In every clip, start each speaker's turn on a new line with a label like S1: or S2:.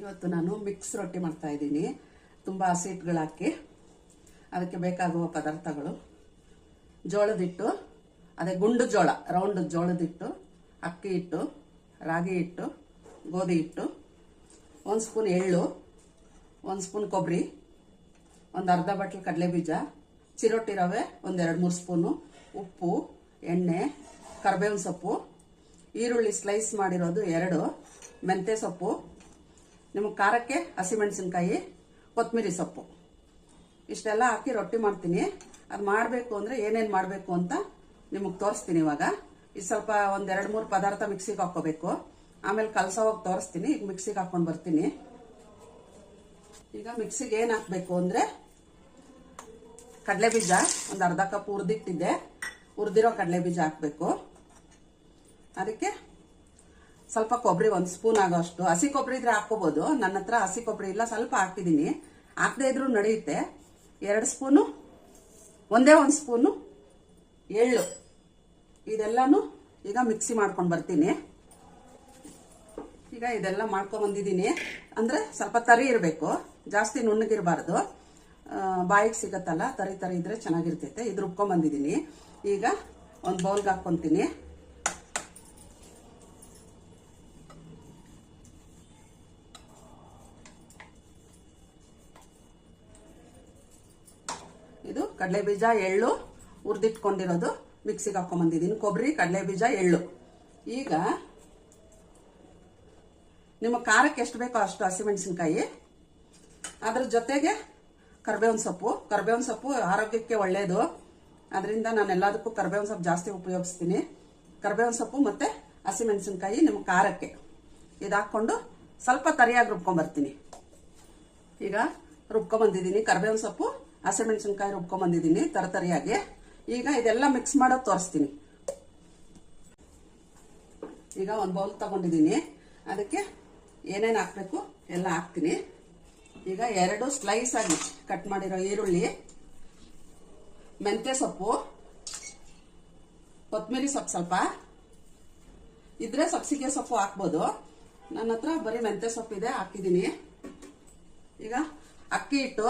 S1: ಇವತ್ತು ನಾನು ಮಿಕ್ಸ್ ರೊಟ್ಟಿ ಮಾಡ್ತಾ ಇದ್ದೀನಿ. ತುಂಬ ಹಸಿ ಹಿಟ್ಟುಗಳು ಹಾಕಿ ಅದಕ್ಕೆ ಬೇಕಾಗುವ ಪದಾರ್ಥಗಳು: ಜೋಳದ ಹಿಟ್ಟು, ಅದೇ ಗುಂಡು ಜೋಳ, ರೌಂಡ್ ಜೋಳದ ಹಿಟ್ಟು, ಅಕ್ಕಿ ಹಿಟ್ಟು, ರಾಗಿ ಹಿಟ್ಟು, ಗೋಧಿ ಹಿಟ್ಟು, 1 ಸ್ಪೂನ್ ಎಳ್ಳು, 1 ಸ್ಪೂನ್ ಕೊಬ್ಬರಿ, ಒಂದು ಅರ್ಧ ಬಟ್ಲು ಕಡಲೆ ಬೀಜ, ಚಿರೋಟಿ ರವೆ 1-2-3 ಸ್ಪೂನು, ಉಪ್ಪು, ಎಣ್ಣೆ, ಕರಿಬೇವಿನ ಸೊಪ್ಪು, ಈರುಳ್ಳಿ ಸ್ಲೈಸ್ ಮಾಡಿರೋದು 2, ಮೆಂತ್ಯ ಸೊಪ್ಪು, ನಿಮಗೆ ಖಾರಕ್ಕೆ ಹಸಿಮೆಣಸಿನ್ಕಾಯಿ, ಕೊತ್ತಂಬರಿ ಸೊಪ್ಪು, ಇಷ್ಟೆಲ್ಲ ಹಾಕಿ ರೊಟ್ಟಿ ಮಾಡ್ತೀನಿ. ಅದು ಮಾಡಬೇಕು ಅಂದರೆ ಏನೇನು ಮಾಡಬೇಕು ಅಂತ ನಿಮಗೆ ತೋರಿಸ್ತೀನಿ. ಇವಾಗ ಇದು ಸ್ವಲ್ಪ 1-2-3 ಪದಾರ್ಥ ಮಿಕ್ಸಿಗೆ ಹಾಕೋಬೇಕು, ಆಮೇಲೆ ಕಲಸೋವಾಗ ತೋರಿಸ್ತೀನಿ. ಈಗ ಮಿಕ್ಸಿಗೆ ಹಾಕೊಂಡು ಬರ್ತೀನಿ. ಈಗ ಮಿಕ್ಸಿಗೆ ಏನು ಹಾಕಬೇಕು ಅಂದರೆ ಕಡಲೆ ಬೀಜ ಒಂದು ಅರ್ಧ ಕಪ್ ಹುರಿದಿಟ್ಟಿದ್ದೆ, ಹುರಿದಿರೋ ಕಡಲೆ ಬೀಜ ಹಾಕಬೇಕು. ಅದಕ್ಕೆ ಸ್ವಲ್ಪ ಕೊಬ್ಬರಿ 1 ಸ್ಪೂನ್ ಆಗೋಷ್ಟು, ಹಸಿ ಕೊಬ್ಬರಿ ಇದ್ರೆ ಹಾಕೋಬಹುದು. ನನ್ನ ಹತ್ರ ಹಸಿ ಕೊಬ್ಬರಿ ಇಲ್ಲ, ಸ್ವಲ್ಪ ಹಾಕಿದ್ದೀನಿ. ಹಾಕದೇ ಇದ್ರೂ ನಡೆಯುತ್ತೆ. 2 ಸ್ಪೂನು, 1 ಸ್ಪೂನು ಎಳ್ಳು, ಇದೆಲ್ಲಾನು ಈಗ ಮಿಕ್ಸಿ ಮಾಡ್ಕೊಂಡು ಬರ್ತೀನಿ. ಈಗ ಇದೆಲ್ಲ ಮಾಡ್ಕೊಂಡ್ ಬಂದಿದ್ದೀನಿ. ಅಂದ್ರೆ ಸ್ವಲ್ಪ ತರಿ ಇರಬೇಕು, ಜಾಸ್ತಿ ನುಣ್ಣಗಿರಬಾರ್ದು. ಬಾಯಿಗೆ ಸಿಗತ್ತಲ್ಲ, ತರಿ ತರಿ ಇದ್ರೆ ಚೆನ್ನಾಗಿರ್ತೈತೆ. ಇದು ರುಬ್ಕೊಂಡ್ ಬಂದಿದ್ದೀನಿ. ಈಗ ಒಂದು ಬೌಲ್ಗೆ ಹಾಕೊಂತೀನಿ. ಇದು ಕಡಲೆ ಬೀಜ, ಎಳ್ಳು ಹುರಿದಿಟ್ಕೊಂಡಿರೋದು ಮಿಕ್ಸಿಗೆ ಹಾಕೊಂಡ್ ಬಂದಿದ್ದೀನಿ. ಕೊಬ್ಬರಿ, ಕಡಲೆ ಬೀಜ, ಎಳ್ಳು. ಈಗ ನಿಮ್ಮ ಖಾರಕ್ಕೆ ಎಷ್ಟು ಬೇಕೋ ಅಷ್ಟು ಹಸಿಮೆಣಸಿನ್ಕಾಯಿ, ಅದ್ರ ಜೊತೆಗೆ ಕರಿಬೇವಿನ ಸೊಪ್ಪು. ಕರಿಬೇವಿನ ಸೊಪ್ಪು ಆರೋಗ್ಯಕ್ಕೆ ಒಳ್ಳೆಯದು, ಅದರಿಂದ ನಾನು ಎಲ್ಲದಕ್ಕೂ ಕರಿಬೇವಿನ ಸೊಪ್ಪು ಜಾಸ್ತಿ ಉಪಯೋಗಿಸ್ತೀನಿ. ಕರಿಬೇವಿನ ಸೊಪ್ಪು ಮತ್ತೆ ಹಸಿಮೆಣಸಿನ್ಕಾಯಿ ನಿಮ್ಮ ಖಾರಕ್ಕೆ ಇದು ಹಾಕೊಂಡು ಸ್ವಲ್ಪ ತರಿಯಾಗಿ ರುಬ್ಕೊಂಡ್ಬರ್ತೀನಿ. ಈಗ ರುಬ್ಕೊಂಡ್ಬಂದಿದ್ದೀನಿ. ಕರಿಬೇವಿನ ಸೊಪ್ಪು, ಹಸಿಮೆಣಸಿನ್ಕಾಯಿ ರುಬ್ಕೊಂಡ್ಬಂದಿದ್ದೀನಿ ತರತರಿಯಾಗಿ. ಈಗ ಇದೆಲ್ಲ ಮಿಕ್ಸ್ ಮಾಡೋದು ತೋರಿಸ್ತೀನಿ. ಈಗ ಒಂದು ಬೌಲ್ ತಗೊಂಡಿದ್ದೀನಿ, ಅದಕ್ಕೆ ಏನೇನು ಹಾಕಬೇಕು ಎಲ್ಲ ಹಾಕ್ತೀನಿ. ಈಗ 2 ಸ್ಲೈಸ್ ಆಗಿ ಕಟ್ ಮಾಡಿರೋ ಈರುಳ್ಳಿ, ಮೆಂತ್ಯ ಸೊಪ್ಪು, ಕೊತ್ತಂಬರಿ ಸೊಪ್ಪು, ಸ್ವಲ್ಪ ಇದ್ರೆ ಸಬ್ಸಿಗೆ ಸೊಪ್ಪು ಹಾಕ್ಬೋದು. ನನ್ನ ಹತ್ರ ಬರೀ ಮೆಂತ್ಯ ಸೊಪ್ಪು ಇದೆ, ಹಾಕಿದ್ದೀನಿ. ಈಗ ಅಕ್ಕಿ ಹಿಟ್ಟು,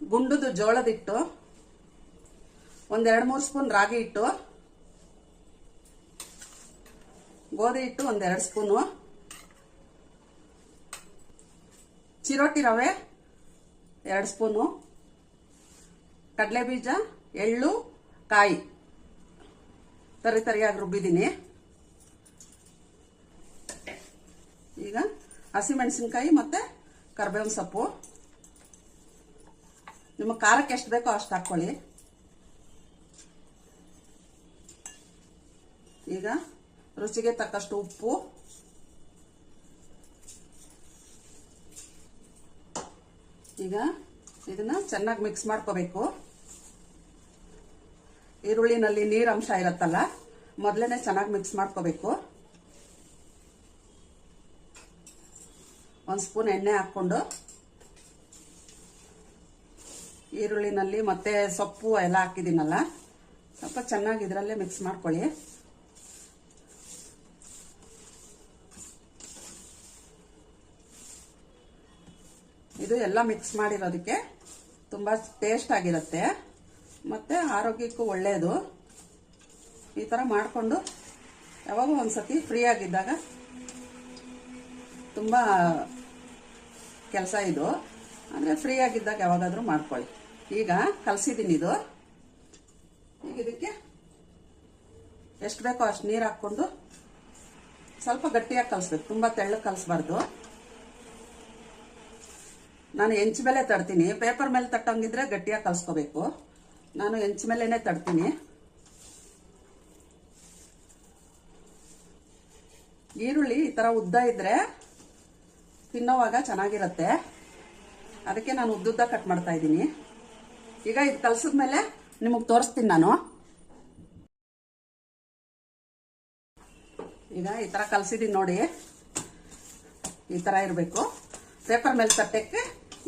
S1: ಗುಂಡುದು ಜೋಳದ ಹಿಟ್ಟು, 1-2-3 ಸ್ಪೂನ್ ರಾಗಿ ಹಿಟ್ಟು, ಗೋಧಿ ಹಿಟ್ಟು 1-2 ಸ್ಪೂನು, ಚಿರೋಟಿ ರವೆ 2 ಸ್ಪೂನು, ಕಡಲೆ ಬೀಜ, ಎಳ್ಳು, ಕಾಯಿ ತರಿ ತರಿಯಾಗಿ ರುಬ್ಬಿದ್ದೀನಿ. ಈಗ ಹಸಿಮೆಣಸಿನ್ಕಾಯಿ ಮತ್ತೆ ಕರಿಬೇವಿನ ಸೊಪ್ಪು. ನಿಮ್ಮ ಖಾರಕ್ಕೆ ಎಷ್ಟು ಬೇಕೋ ಅಷ್ಟು ಹಾಕೊಳ್ಳಿ. ಈಗ ರುಚಿಗೆ ತಕ್ಕಷ್ಟು ಉಪ್ಪು, ಈಗ ಇದನ್ನ ಚೆನ್ನಾಗಿ ಮಿಕ್ಸ್ ಮಾಡ್ಕೋಬೇಕು. ಈರುಳ್ಳಿನಲ್ಲಿ ನೀರಂಶ ಇರತ್ತಲ್ಲ, ಮೊದಲೇನೆ ಚೆನ್ನಾಗಿ ಮಿಕ್ಸ್ ಮಾಡ್ಕೋಬೇಕು. 1 ಸ್ಪೂನ್ ಎಣ್ಣೆ ಹಾಕೊಂಡು ಈರುಳ್ಳಿನಲ್ಲಿ ಮತ್ತೆ ಸೊಪ್ಪು ಎಲ್ಲ ಹಾಕಿದ್ದೀನಲ್ಲ, ಸ್ವಲ್ಪ ಚೆನ್ನಾಗಿ ಇದರಲ್ಲೇ ಮಿಕ್ಸ್ ಮಾಡ್ಕೊಳ್ಳಿ. ಇದು ಎಲ್ಲ ಮಿಕ್ಸ್ ಮಾಡಿರೋದಕ್ಕೆ ತುಂಬ ಟೇಸ್ಟ್ ಆಗಿರುತ್ತೆ, ಮತ್ತೆ ಆರೋಗ್ಯಕ್ಕೂ ಒಳ್ಳೆಯದು. ಈ ಥರ ಮಾಡಿಕೊಂಡು ಯಾವಾಗ ಒಂದ್ಸತಿ ಫ್ರೀ ಆಗಿದ್ದಾಗ, ತುಂಬ ಕೆಲಸ ಇದು ಅಂದರೆ ಫ್ರೀ ಆಗಿದ್ದಾಗ ಯಾವಾಗಾದರೂ ಮಾಡ್ಕೊಳ್ಳಿ. ಈಗ ಕಲಸಿದ್ದೀನಿ ಇದು. ಈಗ ಇದಕ್ಕೆ ಎಷ್ಟು ಬೇಕೋ ಅಷ್ಟು ನೀರು ಹಾಕ್ಕೊಂಡು ಸ್ವಲ್ಪ ಗಟ್ಟಿಯಾಗಿ ಕಲಿಸ್ಬೇಕು, ತುಂಬ ತೆಳ್ಳಗೆ ಕಲಿಸ್ಬಾರ್ದು. ನಾನು ಹೆಂಚು ಮೇಲೆ ತಡ್ತೀನಿ. ಪೇಪರ್ ಮೇಲೆ ತಟ್ಟಂಗಿದ್ರೆ ಗಟ್ಟಿಯಾಗಿ ಕಲಿಸ್ಕೋಬೇಕು. ನಾನು ಹೆಂಚು ಮೇಲೇನೆ ತಡ್ತೀನಿ. ಈರುಳ್ಳಿ ಈ ಥರ ಉದ್ದ ಇದ್ರೆ ತಿನ್ನೋವಾಗ ಚೆನ್ನಾಗಿರುತ್ತೆ, ಅದಕ್ಕೆ ನಾನು ಉದ್ದುದ್ದ ಕಟ್ ಮಾಡ್ತಾ ಇದ್ದೀನಿ. ಈಗ ಇದು ಕಲಸಿದ್ಮೇಲೆ ನಿಮಗೆ ತೋರಿಸ್ತೀನಿ ನಾನು. ಈಗ ಈ ಥರ ಕಲಸಿದ್ದೀನಿ ನೋಡಿ, ಈ ಥರ ಇರಬೇಕು. ಪೇಪರ್ ಮೇಲೆ ತಟ್ಟಕ್ಕೆ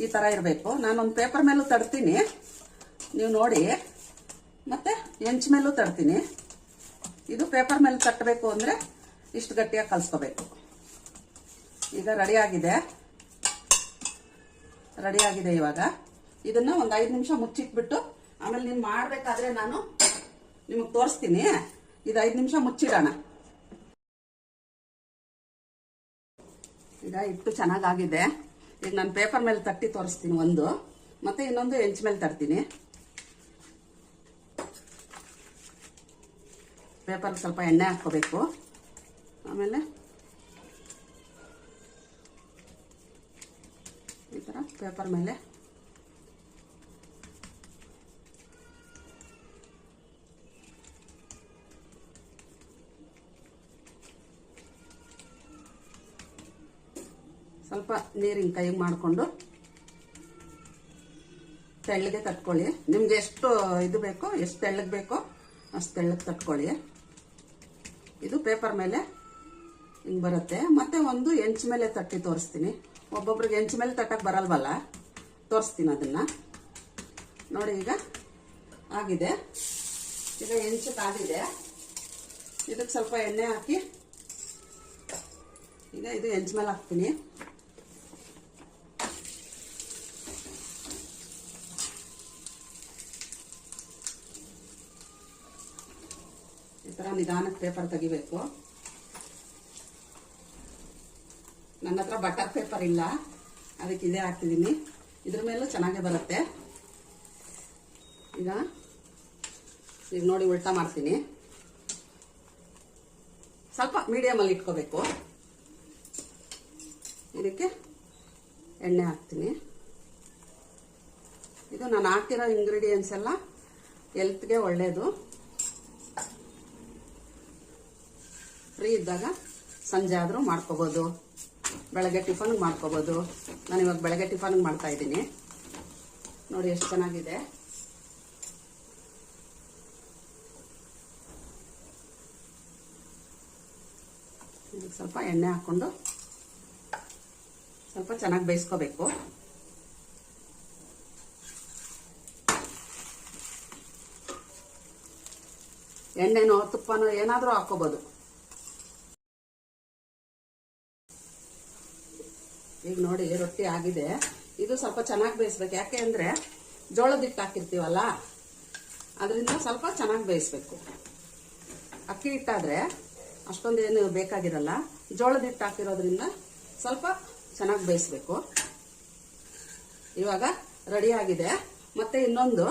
S1: ಈ ಥರ ಇರಬೇಕು. ನಾನೊಂದು ಪೇಪರ್ ಮೇಲೂ ತಡ್ತೀನಿ, ನೀವು ನೋಡಿ. ಮತ್ತೆ ಹೆಂಚು ಮೇಲೂ ತಡ್ತೀನಿ. ಇದು ಪೇಪರ್ ಮೇಲೆ ತಟ್ಟಬೇಕು ಅಂದರೆ ಇಷ್ಟು ಗಟ್ಟಿಯಾಗಿ ಕಲಿಸ್ಕೋಬೇಕು. ಈಗ ರೆಡಿ ಆಗಿದೆ ಇವಾಗ. ಇದನ್ನ ಒಂದು 5 ನಿಮಿಷ ಮುಚ್ಚಿಟ್ಬಿಟ್ಟು ಆಮೇಲೆ ನೀನು ಮಾಡಬೇಕಾದ್ರೆ ನಾನು ನಿಮಗೆ ತೋರಿಸ್ತೀನಿ. ಇದು 5 ನಿಮಿಷ ಮುಚ್ಚಿಡೋಣ. ಈಗ ಹಿಟ್ಟು ಚೆನ್ನಾಗಾಗಿದೆ. ಈಗ ನಾನು ಪೇಪರ್ ಮೇಲೆ ತಟ್ಟಿ ತೋರಿಸ್ತೀನಿ ಒಂದು, ಮತ್ತೆ ಇನ್ನೊಂದು ಹೆಂಚು ಮೇಲೆ ತರ್ತೀನಿ. ಪೇಪರ್ ಸ್ವಲ್ಪ ಎಣ್ಣೆ ಹಾಕ್ಕೋಬೇಕು. ಆಮೇಲೆ ಈ ಥರ ಪೇಪರ್ ಮೇಲೆ ಸ್ವಲ್ಪ ನೀರಿನ ಕೈಗೆ ಮಾಡಿಕೊಂಡು ತೆಳ್ಳಗೆ ತಟ್ಕೊಳ್ಳಿ. ನಿಮ್ಗೆ ಎಷ್ಟು ಇದು ಬೇಕೋ, ಎಷ್ಟು ತೆಳ್ಳಗೆ ಬೇಕೋ ಅಷ್ಟು ತೆಳ್ಳಗೆ ತಟ್ಕೊಳ್ಳಿ. ಇದು ಪೇಪರ್ ಮೇಲೆ ಹಿಂಗೆ ಬರುತ್ತೆ. ಮತ್ತೆ ಒಂದು ಹೆಂಚು ಮೇಲೆ ತಟ್ಟಿ ತೋರಿಸ್ತೀನಿ. ಒಬ್ಬೊಬ್ರಿಗೆ ಹೆಂಚು ಮೇಲೆ ತಟ್ಟಕ್ಕೆ ಬರಲ್ವಲ್ಲ, ತೋರಿಸ್ತೀನಿ ಅದನ್ನು ನೋಡಿ. ಈಗ ಆಗಿದೆ. ಈಗ ಹೆಂಚು ಕಾದಿದೆ. ಇದಕ್ಕೆ ಸ್ವಲ್ಪ ಎಣ್ಣೆ ಹಾಕಿ ಈಗ ಇದು ಹೆಂಚು ಮೇಲೆ ಹಾಕ್ತೀನಿ. ಈ ಥರ ನಿಧಾನಕ್ಕೆ ಪೇಪರ್ ತೆಗಿಬೇಕು. ನನ್ನ ಹತ್ರ ಬಟರ್ ಪೇಪರ್ ಇಲ್ಲ, ಅದಕ್ಕೆ ಇದೇ ಹಾಕ್ತಿದ್ದೀನಿ. ಇದ್ರ ಮೇಲೂ ಚೆನ್ನಾಗೇ ಬರುತ್ತೆ. ಈಗ ನೋಡಿ ಉಲ್ಟಾ ಮಾಡ್ತೀನಿ. ಸ್ವಲ್ಪ ಮೀಡಿಯಮಲ್ಲಿ ಇಟ್ಕೋಬೇಕು. ಇದಕ್ಕೆ ಎಣ್ಣೆ ಹಾಕ್ತೀನಿ. ಇದು ನಾನು ಹಾಕಿರೋ ಇಂಗ್ರೀಡಿಯೆಂಟ್ಸ್ ಎಲ್ಲ ಹೆಲ್ತ್ಗೆ ಒಳ್ಳೆಯದು. ಫ್ರೀ ಇದ್ದಾಗ ಸಂಜೆ ಆದರೂ ಮಾಡ್ಕೋಬೋದು, ಬೆಳಗ್ಗೆ ಟಿಫನ್ಗೆ ಮಾಡ್ಕೋಬೋದು. ನಾನು ಇವಾಗ ಬೆಳಗ್ಗೆ ಟಿಫನ್ಗೆ ಮಾಡ್ತಾ ಇದ್ದೀನಿ. ನೋಡಿ ಎಷ್ಟು ಚೆನ್ನಾಗಿದೆ. ಇದಕ್ಕೆ ಸ್ವಲ್ಪ ಎಣ್ಣೆ ಹಾಕ್ಕೊಂಡು ಸ್ವಲ್ಪ ಚೆನ್ನಾಗಿ ಬೇಯಿಸ್ಕೋಬೇಕು. ಎಣ್ಣೆನೋ ತುಪ್ಪನೋ ಏನಾದರೂ ಹಾಕೋಬೋದು. ಈಗ ನೋಡಿ ರೊಟ್ಟಿ ಆಗಿದೆ. ಇದು ಸ್ವಲ್ಪ ಚೆನ್ನಾಗಿ ಬೇಯಿಸ್ಬೇಕು. ಯಾಕೆ ಅಂದರೆ ಜೋಳದ ಹಿಟ್ಟು ಹಾಕಿರ್ತೀವಲ್ಲ, ಅದರಿಂದ ಸ್ವಲ್ಪ ಚೆನ್ನಾಗಿ ಬೇಯಿಸ್ಬೇಕು. ಅಕ್ಕಿ ಹಿಟ್ಟಾದರೆ ಅಷ್ಟೊಂದೇನು ಬೇಕಾಗಿರಲ್ಲ. ಜೋಳದ ಹಿಟ್ಟು ಹಾಕಿರೋದ್ರಿಂದ ಸ್ವಲ್ಪ ಚೆನ್ನಾಗಿ ಬೇಯಿಸ್ಬೇಕು. ಇವಾಗ ರೆಡಿ ಆಗಿದೆ. ಮತ್ತೆ ಇನ್ನೊಂದು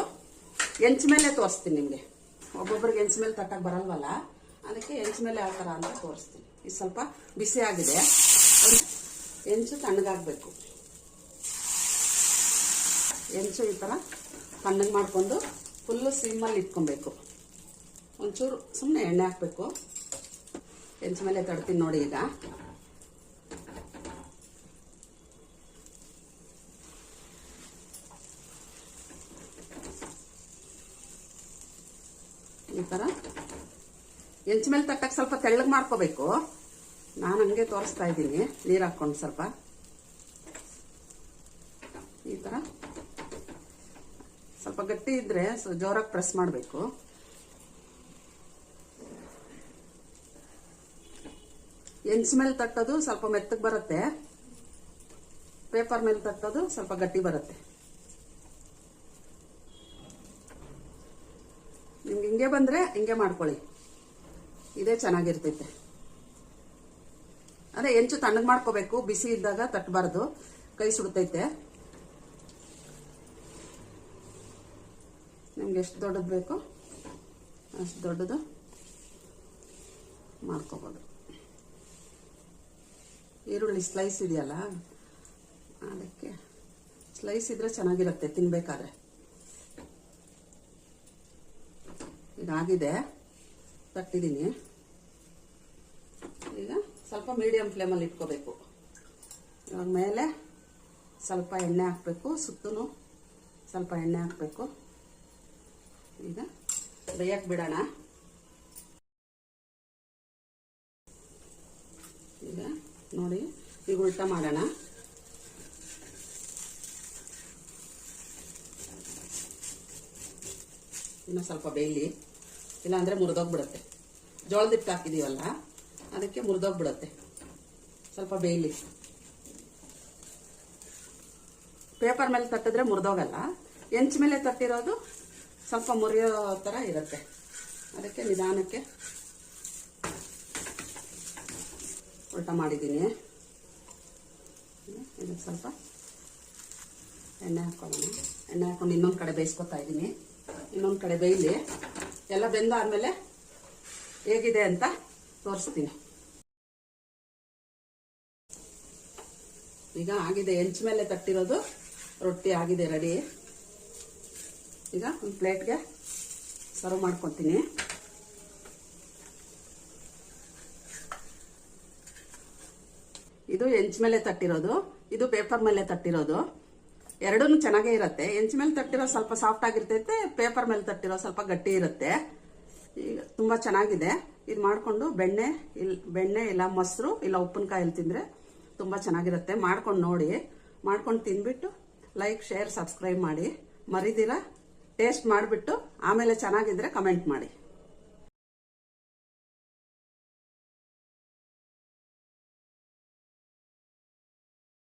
S1: ಹೆಂಚು ಮೇಲೆ ತೋರಿಸ್ತೀನಿ ನಿಮಗೆ. ಒಬ್ಬೊಬ್ರಿಗೆ ಹೆಂಚು ಮೇಲೆ ತಟ್ಟಕ್ಕೆ ಬರಲ್ವಲ್ಲ, ಅದಕ್ಕೆ ಹೆಂಚು ಮೇಲೆ ಯಾವ ಥರ ಅಂತ ತೋರಿಸ್ತೀನಿ. ಇದು ಸ್ವಲ್ಪ ಬಿಸಿ ಆಗಿದೆ. ಹೆಂಚು ತಣ್ಣಗಾಗಬೇಕು. ಹೆಂಚು ಈ ಥರ ತಣ್ಣಗೆ ಮಾಡಿಕೊಂಡು ಫುಲ್ಲು ಸಿಮ್ಮಲ್ಲಿ ಇಟ್ಕೊಬೇಕು. ಒಂಚೂರು ಸುಮ್ಮನೆ ಎಣ್ಣೆ ಹಾಕಬೇಕು. ಹೆಂಚು ಮೇಲೆ ತಡ್ತೀನಿ ನೋಡಿ. ಈಗ ಈ ಥರ ಹೆಂಚು ಮೇಲೆ ತಟ್ಟಕ್ಕೆ ಸ್ವಲ್ಪ ತೆಳ್ಳಗೆ ಮಾಡ್ಕೋಬೇಕು. ನಾನು ಹಂಗೆ ತೋರಿಸ್ತಾ ಇದ್ದೀನಿ. ನೀರು ಹಾಕ್ಕೊಂಡು ಸ್ವಲ್ಪ ಈ ಥರ ಸ್ವಲ್ಪ ಗಟ್ಟಿ ಇದ್ರೆ ಜೋರಾಗಿ ಪ್ರೆಸ್ ಮಾಡಬೇಕು. ಹೆಂಚು ಮೇಲೆ ತಟ್ಟೋದು ಸ್ವಲ್ಪ ಮೆತ್ತಗೆ ಬರುತ್ತೆ, ಪೇಪರ್ ಮೇಲೆ ತಟ್ಟೋದು ಸ್ವಲ್ಪ ಗಟ್ಟಿ ಬರುತ್ತೆ. ನಿಮ್ಗೆ ಹಿಂಗೆ ಬಂದರೆ ಹಿಂಗೆ ಮಾಡ್ಕೊಳ್ಳಿ, ಇದೇ ಚೆನ್ನಾಗಿರ್ತೈತೆ. ಅದೇ ಹೆಂಚು ತಣ್ಣಗೆ ಮಾಡ್ಕೋಬೇಕು. ಬಿಸಿ ಇದ್ದಾಗ ತಟ್ಟಬಾರ್ದು, ಕೈ ಸುಡ್ತೈತೆ. ನಿಮ್ಗೆ ಎಷ್ಟು ದೊಡ್ಡದು ಬೇಕೋ ಅಷ್ಟು ದೊಡ್ಡದು ಮಾಡ್ಕೋಬೋದು. ಈರುಳ್ಳಿ ಸ್ಲೈಸ್ ಇದೆಯಲ್ಲ, ಅದಕ್ಕೆ ಸ್ಲೈಸ್ ಇದ್ರೆ ಚೆನ್ನಾಗಿರುತ್ತೆ ತಿನ್ಬೇಕಾದ್ರೆ. ಇದಾಗಿದೆ, ತಟ್ಟಿದ್ದೀನಿ. ಈಗ ಸ್ವಲ್ಪ ಮೀಡಿಯಂ ಫ್ಲೇಮಲ್ಲಿ ಇಟ್ಕೋಬೇಕು. ಇವಾಗ ಮೇಲೆ ಸ್ವಲ್ಪ ಎಣ್ಣೆ ಹಾಕಬೇಕು, ಸುತ್ತೂ ಸ್ವಲ್ಪ ಎಣ್ಣೆ ಹಾಕಬೇಕು. ಈಗ ಬೇಯಕ್ಕೆ ಬಿಡೋಣ. ಈಗ ನೋಡಿ, ಈಗ ಉಲ್ಟಾ ಮಾಡೋಣ. ಇನ್ನು ಸ್ವಲ್ಪ ಬೇಯಲಿ, ಇಲ್ಲಾಂದರೆ ಮುರಿದೋಗ್ಬಿಡುತ್ತೆ. ಜೋಳದ ಹಿಟ್ಟು ಹಾಕಿದೀವಲ್ಲ, ಅದಕ್ಕೆ ಮುರಿದೋಗ್ಬಿಡುತ್ತೆ. ಸ್ವಲ್ಪ ಬೇಯಲಿ. ಪೇಪರ್ ಮೇಲೆ ತಟ್ಟಿದ್ರೆ ಮುರಿದೋಗಲ್ಲ. ಹೆಂಚು ಮೇಲೆ ತಟ್ಟಿರೋದು ಸ್ವಲ್ಪ ಮುರಿಯೋ ಥರ ಇರುತ್ತೆ. ಅದಕ್ಕೆ ನಿಧಾನಕ್ಕೆ ಉಲ್ಟಾ ಮಾಡಿದ್ದೀನಿ. ಇದಕ್ಕೆ ಸ್ವಲ್ಪ ಎಣ್ಣೆ ಹಾಕೊಳ್ಳೋಣ. ಎಣ್ಣೆ ಹಾಕೊಂಡು ಇನ್ನೊಂದು ಕಡೆ ಬೇಯಿಸ್ಕೊತಾ ಇದ್ದೀನಿ. ಇನ್ನೊಂದು ಕಡೆ ಬೇಯಲಿ. ಎಲ್ಲ ಬೆಂದಾದ್ಮೇಲೆ ಹೇಗಿದೆ ಅಂತ ತೋರಿಸ್ತೀನಿ. ಈಗ ಆಗಿದೆ, ಹೆಂಚು ಮೇಲೆ ತಟ್ಟಿರೋದು ರೊಟ್ಟಿ ಆಗಿದೆ, ರೆಡಿ. ಈಗ ಒಂದು ಪ್ಲೇಟ್ಗೆ ಸರ್ವ್ ಮಾಡ್ಕೊತೀನಿ. ಇದು ಹೆಂಚು ಮೇಲೆ ತಟ್ಟಿರೋದು, ಇದು ಪೇಪರ್ ಮೇಲೆ ತಟ್ಟಿರೋದು. ಎರಡೂ ಚೆನ್ನಾಗೇ ಇರುತ್ತೆ. ಹೆಂಚು ಮೇಲೆ ತಟ್ಟಿರೋ ಸ್ವಲ್ಪ ಸಾಫ್ಟ್ ಆಗಿರ್ತೈತೆ, ಪೇಪರ್ ಮೇಲೆ ತಟ್ಟಿರೋ ಸ್ವಲ್ಪ ಗಟ್ಟಿ ಇರುತ್ತೆ. ಈಗ ತುಂಬಾ ಚೆನ್ನಾಗಿದೆ. ಇದು ಮಾಡಿಕೊಂಡು ಬೆಣ್ಣೆ ಇಲ್ಲ ಮೊಸರು ಇಲ್ಲ ಉಪ್ಪಿನಕಾಯಲ್ಲಿ ತಿಂದ್ರೆ ತುಂಬಾ ಚೆನ್ನಾಗಿರುತ್ತೆ. ಮಾಡ್ಕೊಂಡು ನೋಡಿ, ಮಾಡ್ಕೊಂಡು ತಿಂದ್ಬಿಟ್ಟು ಲೈಕ್, ಶೇರ್, ಸಬ್ಸ್ಕ್ರೈಬ್ ಮಾಡಿ. ಮರಿದಿರ ಟೇಸ್ಟ್ ಮಾಡಿಬಿಟ್ಟು ಆಮೇಲೆ ಚೆನ್ನಾಗಿದ್ರೆ ಕಮೆಂಟ್ ಮಾಡಿ.